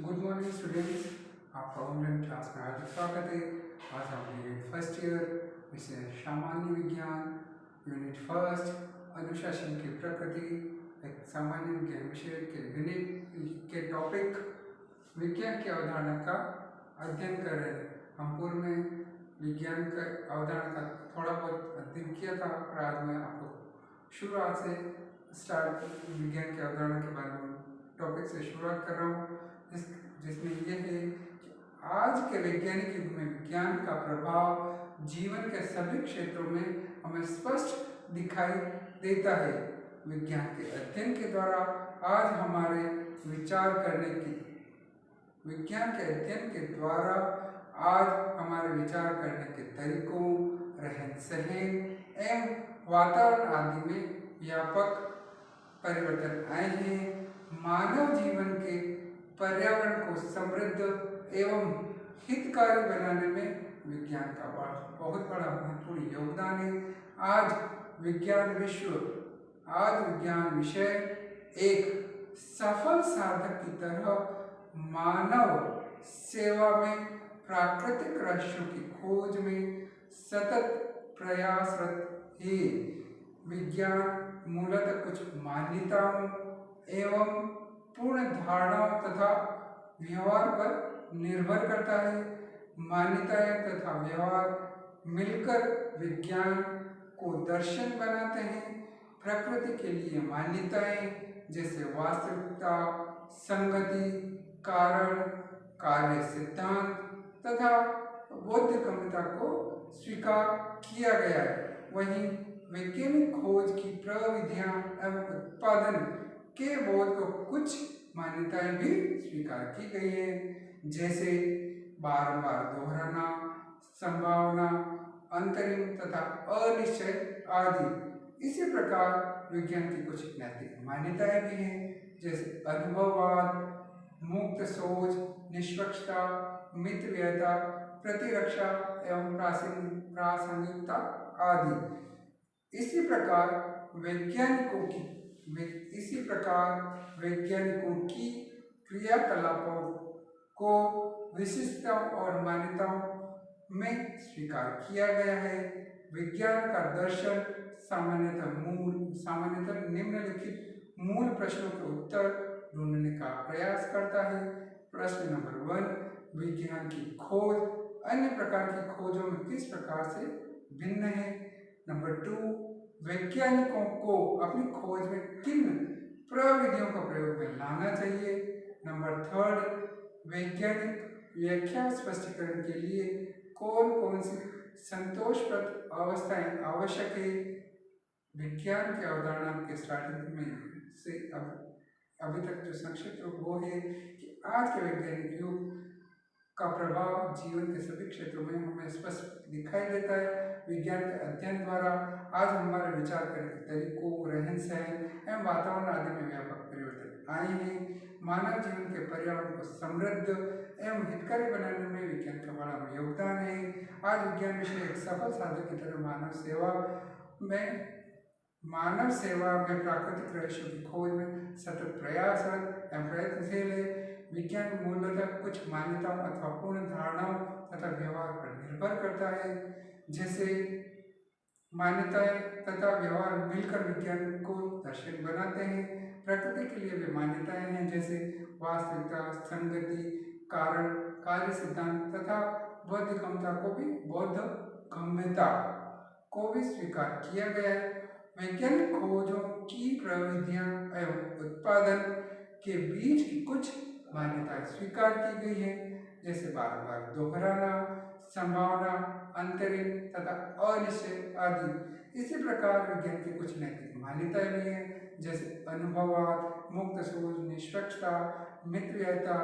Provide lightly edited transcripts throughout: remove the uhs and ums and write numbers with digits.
Good morning students, आपका online class में हार्दिक स्वागत है। आज हम यूनिट फर्स्ट ईयर विषय सामान्य विज्ञान यूनिट फर्स्ट अनुशासन की प्रकृति एक सामान्य विज्ञान विषय के यूनिट के टॉपिक विज्ञान की अवधारणा का अध्ययन कर रहे हैं। हम पूर्व में विज्ञान का अवधारणा का थोड़ा बहुत अध्ययन किया था और आज मैं आपको शुरुआत से स्टार्ट विज्ञान की अवधारणा के बारे में टॉपिक से शुरुआत कर रहा हूँ, जिसमें यह है कि आज के वैज्ञानिक युग में विज्ञान का प्रभाव जीवन के सभी क्षेत्रों में हमें स्पष्ट दिखाई देता है। विज्ञान के अध्ययन के द्वारा आज हमारे विचार करने की विज्ञान के अध्ययन के द्वारा आज हमारे विचार करने के तरीकों, रहन सहन एवं वातावरण आदि में व्यापक परिवर्तन आए हैं। मानव जीवन के पर्यावरण को समृद्ध एवं हितकारी बनाने में विज्ञान का बहुत बड़ा महत्वपूर्ण योगदान है। आज विज्ञान विषय एक सफल साधक की तरह मानव सेवा में प्राकृतिक रहस्यों की खोज में सतत प्रयासरत है। विज्ञान मूलतः कुछ मान्यताओं एवं पूर्ण धारणाओं तथा व्यवहार पर निर्भर करता है। मान्यताएं तथा व्यवहार मिलकर विज्ञान को दर्शन बनाते हैं। प्रकृति के लिए मान्यताएं जैसे वास्तविकता, संगति, कारण, कार्य सिद्धांत तथा बोधगम्यता को स्वीकार किया गया है। वहीं वैज्ञानिक खोज की प्रविधियां एवं उत्पादन के बोध को कुछ मान्यताएं भी स्वीकार की गई है, जैसे बारंबार दोहराना, संभावना, अंतरिम तथा अनिश्चय आदि। इसी प्रकार विज्ञान की कुछ नैतिक मान्यताएं भी हैं, जैसे अनुभववाद, मुक्त सोच, निष्पक्षता, मितव्ययता, प्रतिरक्षा एवं प्रासंगिकता आदि। इसी प्रकार वैज्ञानिकों की क्रियाकलापों को विशिष्टताओं और मान्यताओं में स्वीकार किया गया है। विज्ञान का दर्शन सामान्यतः निम्नलिखित मूल प्रश्नों के उत्तर ढूंढने का प्रयास करता है। प्रश्न नंबर 1, विज्ञान की खोज अन्य प्रकार की खोजों में किस प्रकार से भिन्न है। नंबर 2, वैज्ञानिकों को अपनी खोज में किन प्रविधियों का प्रयोग में लाना चाहिए। नंबर 3, वैज्ञानिक व्याख्या स्पष्टीकरण के लिए कौन कौन सी संतोषप्रद अवस्थाएं आवश्यक है। विज्ञान की अवधारणा के स्टार्टिंग में से अभी तक जो संक्षिप्त रूप वो है कि आज के वैज्ञानिक युग का प्रभाव जीवन के सभी क्षेत्रों में हमें स्पष्ट दिखाई देता है। विज्ञान के अध्ययन द्वारा आज हमारे विचार करने के तरीकों, रहन सहन एवं वातावरण आदि में व्यापक परिवर्तन आए हैं। मानव जीवन के पर्यावरण को समृद्ध एवं हितकारी बनाने में विज्ञान का बड़ा योगदान है। आज विज्ञान विषय एक सफल साधक की तरह मानव सेवा में प्राकृतिक रहस्यों की खोज में सतत प्रयासरत एवं प्रयत्नशील है। विज्ञान मूलतः कुछ मान्यताओं अथवा पूर्ण धारणाओं तथा व्यवहार पर निर्भर करता है, जैसे मान्यताएं तथा व्यवहार मिलकर विज्ञान को दर्शन बनाते हैं। प्रकृति के लिए वे मान्यताएं हैं, जैसे वास्तविकता, संगति, कारण, कार्य सिद्धांत तथा बोधगम्यता को भी स्वीकार किया गया है। वैज्ञानिक खोजों की प्रविधियां एवं उत्पादन के बीच की कुछ मान्यताएं स्वीकार की गई है, जैसे बार-बार दोहराना, संभावना, अंतरिम तथा अनिश्चय आदि। इसी प्रकार विज्ञान की कुछ नैतिक मान्यताएं भी हैं, जैसे अनुभववाद, मुक्त सोच, निष्पक्षता, मितव्ययता,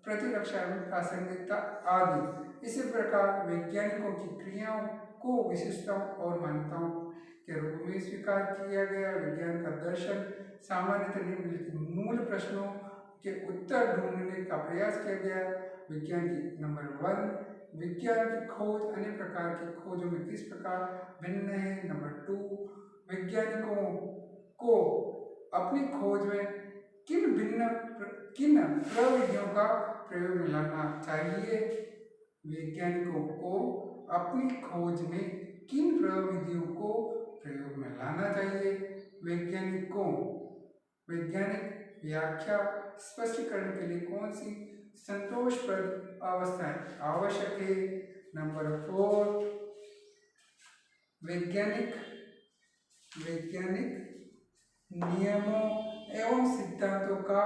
प्रतिरक्षा एवं प्रासंगिकता आदि। इसी प्रकार वैज्ञानिकों की क्रियाओं को विशिष्टताओं और मान्यताओं के रूप में स्वीकार किया गया। विज्ञान का दर्शन सामान्यतः निम्नलिखित मूल प्रश्नों के उत्तर ढूंढने का प्रयास किया गया। विज्ञान की नंबर 1, विज्ञान की खोज अन्य प्रकार की खोजों में किस प्रकार भिन्न है। नंबर 2, वैज्ञानिकों को अपनी खोज में किन प्रविधियों का प्रयोग में लाना चाहिए? वैज्ञानिकों को अपनी खोज में किन प्रविधियों को प्रयोग में लाना चाहिए? वैज्ञानिक व्याख्या स्पष्टीकरण के लिए कौन सी संतोषप्रद अवस्थाएं आवश्यक है? नंबर 4, वैज्ञानिक नियमों एवं सिद्धांतों का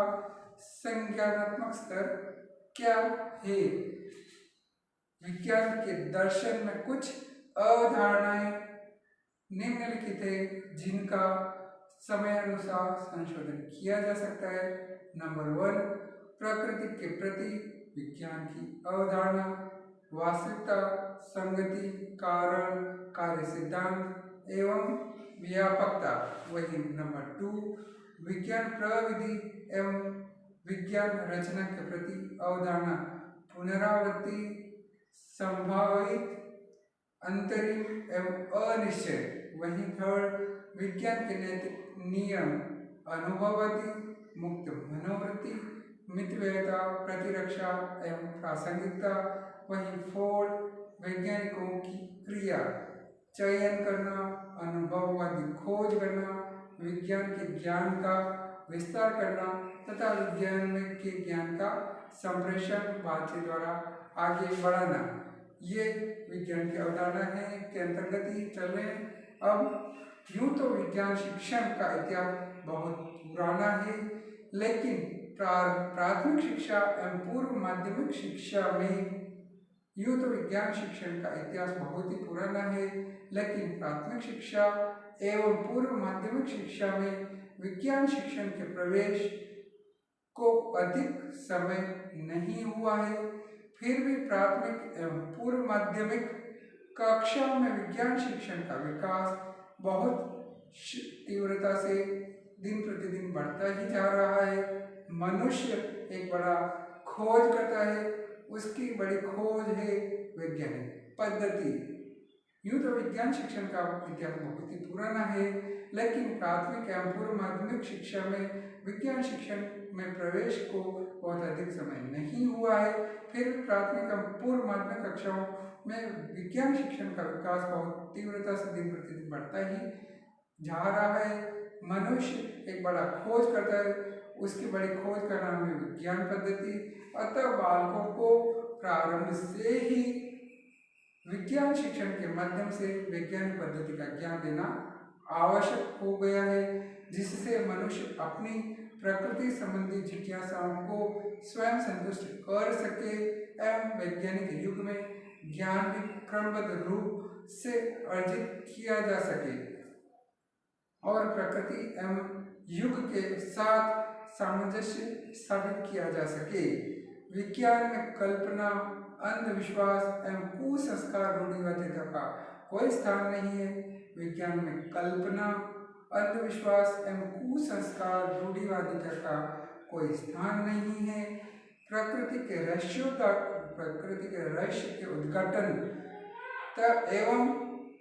संज्ञानात्मक स्तर क्या है? विज्ञान के दर्शन में कुछ अवधारणाएं निम्नलिखित है जिनका समय अनुसार संशोधन किया जा सकता है। नंबर 1, प्रकृति के प्रति विज्ञान की अवधारणा, वास्तविकता, संगति, कारण, कार्य सिद्धांत एवं व्यापकता। वही नंबर 2, विज्ञान प्रविधि एवं विज्ञान रचना के प्रति अवधारणा, पुनरावृत्ति, संभावित, अंतरिम एवं अनिश्चय। वही 3rd, विज्ञान के नैतिक नियम, अनुभववादी, मुक्त मनोवृत्ति, मितव्ययता, प्रतिरक्षा एवं प्रासंगिकता। वही 4th, वैज्ञानिकों की क्रिया, चयन करना, अनुभववादी खोज करना, विज्ञान के ज्ञान का विस्तार करना तथा विज्ञान में के ज्ञान का संप्रेषण बातचीत द्वारा आगे बढ़ाना। ये विज्ञान की अवधारणा है के अंतर्गत ही चल रहे हैं। अब यूं तो विज्ञान शिक्षण का इतिहास बहुत पुराना है, लेकिन प्राथमिक शिक्षा एवं पूर्व माध्यमिक शिक्षा में यूं तो विज्ञान शिक्षण का इतिहास बहुत ही पुराना है, लेकिन प्राथमिक शिक्षा एवं पूर्व माध्यमिक शिक्षा में विज्ञान शिक्षण के प्रवेश को अधिक समय नहीं हुआ है। फिर भी प्राथमिक एवं पूर्व माध्यमिक कक्षाओं में विज्ञान शिक्षण का विकास बहुत तीव्रता से दिन प्रतिदिन बढ़ता ही जा रहा है। मनुष्य एक बड़ा खोज करता है, उसकी बड़ी खोज है वैज्ञानिक पद्धति। यूं तो विज्ञान शिक्षण का इतिहास बहुत ही पुराना है, लेकिन प्राथमिक एवं पूर्व माध्यमिक शिक्षा में विज्ञान शिक्षण में प्रवेश को बहुत अधिक समय नहीं हुआ है। फिर प्राथमिक एवं पूर्व माध्यमिक कक्षाओं में विज्ञान शिक्षण का विकास बहुत तीव्रता से दिन प्रतिदिन बढ़ता ही जा रहा है। मनुष्य एक बड़ा खोज करता है, उसकी बड़ी खोज का नाम है विज्ञान पद्धति। अतः बालकों को प्रारंभ से ही विज्ञान शिक्षण के माध्यम से वैज्ञानिक पद्धति का ज्ञान देना आवश्यक हो गया है, जिससे मनुष्य अपनी प्रकृति संबंधी जिज्ञासाओं को स्वयं संतुष्ट कर सके एवं वैज्ञानिक युग में ज्ञान भी क्रमबद्ध रूप से अर्जित किया जा सके और प्रकृति एवं युग के साथ सामंजस्य स्थापित किया जा सके। विज्ञान में कल्पना, अंधविश्वास एवं कुसंस्कार रूढ़िवादिता का कोई स्थान नहीं है। विज्ञान में कल्पना, अंधविश्वास एवं कुसंस्कार रूढ़िवादिता का कोई स्थान नहीं है। प्रकृति के रहस्य के उद्घाटन एवं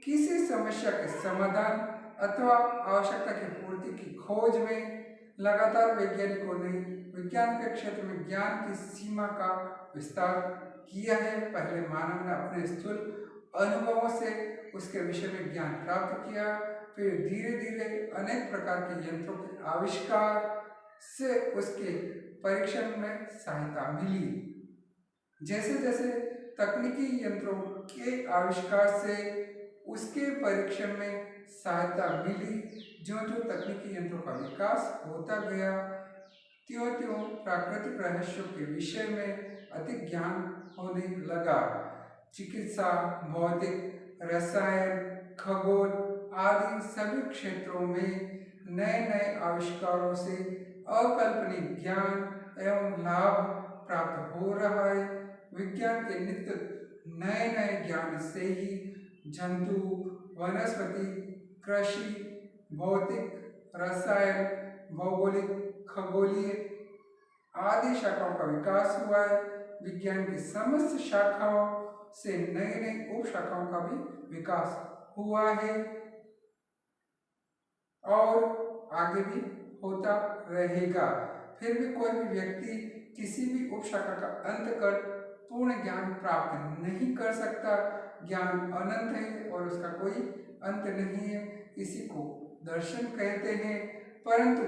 किसी समस्या के समाधान अथवा आवश्यकता की पूर्ति की खोज में लगातार वैज्ञानिकों ने विज्ञान के क्षेत्र में ज्ञान की सीमा का विस्तार किया है। पहले मानव ने अपने स्थूल अनुभवों से उसके विषय में ज्ञान प्राप्त किया, फिर धीरे धीरे अनेक प्रकार के यंत्रों के आविष्कार से उसके परीक्षण में सहायता मिली। जैसे जैसे तकनीकी यंत्रों के आविष्कार से उसके परीक्षण में सहायता मिली, जो तकनीकी यंत्रों का विकास होता गया, त्यों त्यों प्राकृतिक रहस्यों के विषय में अधिक ज्ञान होने लगा। चिकित्सा, भौतिक, रसायन, खगोल आदि सभी क्षेत्रों में नए नए आविष्कारों से अकल्पनीय ज्ञान एवं लाभ प्राप्त हो रहा है। विज्ञान के नित्य नए नए ज्ञान से ही जंतु, वनस्पति, कृषि, भौतिक, रसायन, भौगोलिक, खगोलीय आदि शाखाओं का विकास हुआ है। विज्ञान की समस्त शाखाओं से नई नई उप शाखाओं का भी विकास हुआ है और आगे भी होता रहेगा। फिर भी कोई भी व्यक्ति किसी भी उपशाखा का अंत कर पूर्ण ज्ञान प्राप्त नहीं कर सकता। ज्ञान अनंत है और उसका कोई अंत नहीं है, इसी को दर्शन कहते हैं। परंतु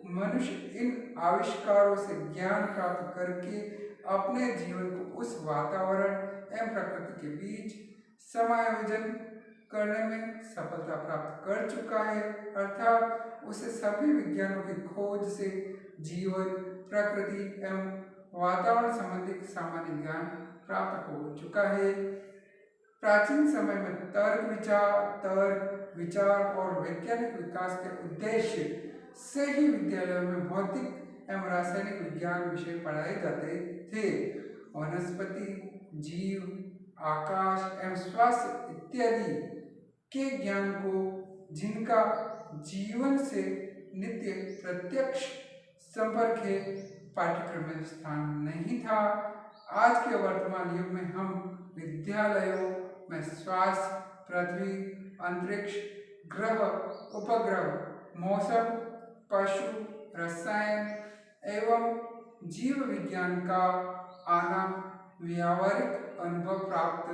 मनुष्य इन आविष्कारों से ज्ञान प्राप्त करके अपने जीवन को उस वातावरण एवं प्रकृति के बीच समायोजन करने में सफलता प्राप्त कर चुका है, अर्थात उसे सभी विज्ञानों की खोज से जीवन, प्रकृति एवं वातावरण संबंधी सामान्य ज्ञान प्राप्त हो चुका है। प्राचीन समय में तर्क विचार और वैज्ञानिक विकास के उद्देश्य से ही विद्यालयों में भौतिक एवं रासायनिक विज्ञान विषय पढ़ाए जाते थे। वनस्पति, जीव, आकाश एवं स्वास्थ्य इत्यादि के ज्ञान को, जिनका जीवन से नित्य प्रत्यक्ष संपर्क है, पाठ्यक्रम में स्थान नहीं था। आज के वर्तमान युग में हम विद्यालयों में स्वास्थ्य, पृथ्वी, अंतरिक्ष, ग्रह, उपग्रह, मौसम, पशु, रसायन एवं जीव विज्ञान का आना व्यावहारिक अनुभव प्राप्त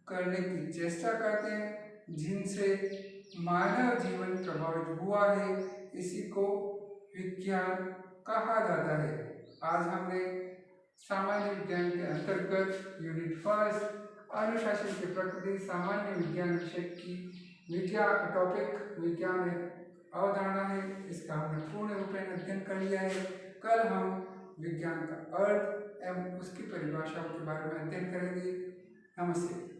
करने की चेष्टा करते हैं, जिनसे मानव जीवन प्रभावित हुआ है। इसी को विज्ञान कहा जाता है। आज हमने सामान्य विज्ञान के अंतर्गत यूनिट फर्स्ट अनुशासन की प्रकृति सामान्य विज्ञान विषय की विज्ञान एक अवधारणा है, इसका हमने पूर्ण रूप में अध्ययन कर लिया है। कल हम विज्ञान का अर्थ एवं उसकी परिभाषाओं के बारे में अध्ययन करेंगे। नमस्ते।